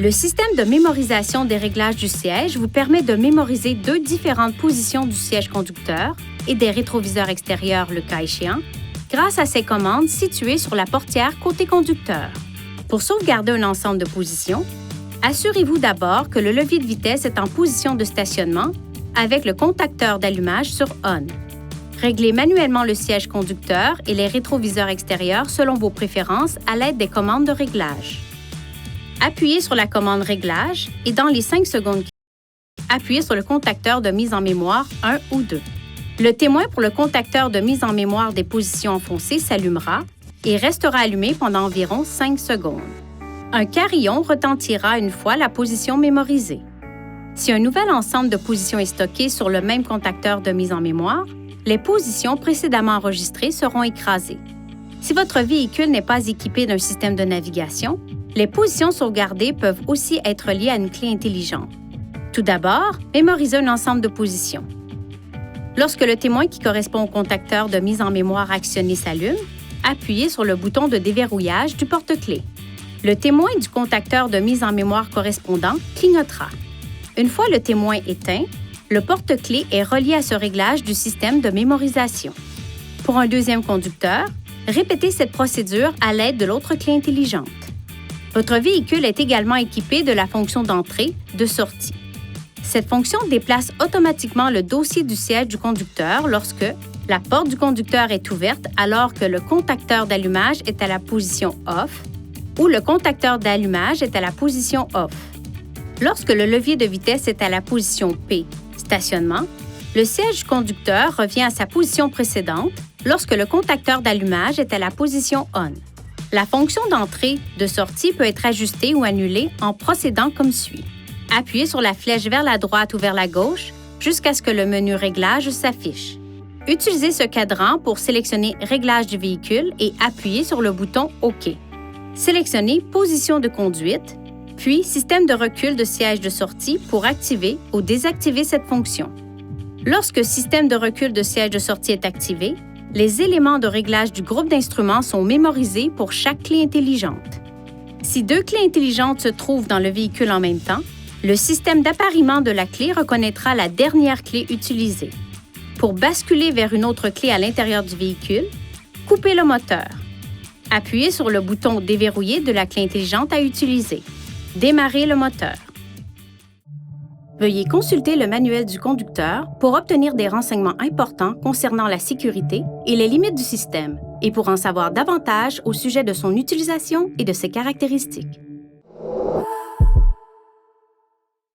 Le système de mémorisation des réglages du siège vous permet de mémoriser deux différentes positions du siège conducteur et des rétroviseurs extérieurs le cas échéant, grâce à ces commandes situées sur la portière côté conducteur. Pour sauvegarder un ensemble de positions, assurez-vous d'abord que le levier de vitesse est en position de stationnement avec le contacteur d'allumage sur ON. Réglez manuellement le siège conducteur et les rétroviseurs extérieurs selon vos préférences à l'aide des commandes de réglage. Appuyez sur la commande Réglage et dans les 5 secondes, appuyez sur le contacteur de mise en mémoire 1 ou 2. Le témoin pour le contacteur de mise en mémoire des positions enfoncées s'allumera et restera allumé pendant environ 5 secondes. Un carillon retentira une fois la position mémorisée. Si un nouvel ensemble de positions est stocké sur le même contacteur de mise en mémoire, les positions précédemment enregistrées seront écrasées. Si votre véhicule n'est pas équipé d'un système de navigation, les positions sauvegardées peuvent aussi être liées à une clé intelligente. Tout d'abord, mémorisez un ensemble de positions. Lorsque le témoin qui correspond au contacteur de mise en mémoire actionné s'allume, appuyez sur le bouton de déverrouillage du porte-clés. Le témoin du contacteur de mise en mémoire correspondant clignotera. Une fois le témoin éteint, le porte-clés est relié à ce réglage du système de mémorisation. Pour un deuxième conducteur, répétez cette procédure à l'aide de l'autre clé intelligente. Votre véhicule est également équipé de la fonction d'entrée, de sortie. Cette fonction déplace automatiquement le dossier du siège du conducteur lorsque la porte du conducteur est ouverte alors que le contacteur d'allumage est à la position off ou le contacteur d'allumage est à la position off. Lorsque le levier de vitesse est à la position P, stationnement, le siège du conducteur revient à sa position précédente lorsque le contacteur d'allumage est à la position on. La fonction d'entrée, de sortie peut être ajustée ou annulée en procédant comme suit. Appuyez sur la flèche vers la droite ou vers la gauche jusqu'à ce que le menu Réglage s'affiche. Utilisez ce cadran pour sélectionner Réglage du véhicule et appuyez sur le bouton OK. Sélectionnez Position de conduite, puis Système de recul de siège de sortie pour activer ou désactiver cette fonction. Lorsque Système de recul de siège de sortie est activé, les éléments de réglage du groupe d'instruments sont mémorisés pour chaque clé intelligente. Si deux clés intelligentes se trouvent dans le véhicule en même temps, le système d'appariement de la clé reconnaîtra la dernière clé utilisée. Pour basculer vers une autre clé à l'intérieur du véhicule, coupez le moteur. Appuyez sur le bouton Déverrouiller de la clé intelligente à utiliser. Démarrez le moteur. Veuillez consulter le manuel du conducteur pour obtenir des renseignements importants concernant la sécurité et les limites du système et pour en savoir davantage au sujet de son utilisation et de ses caractéristiques.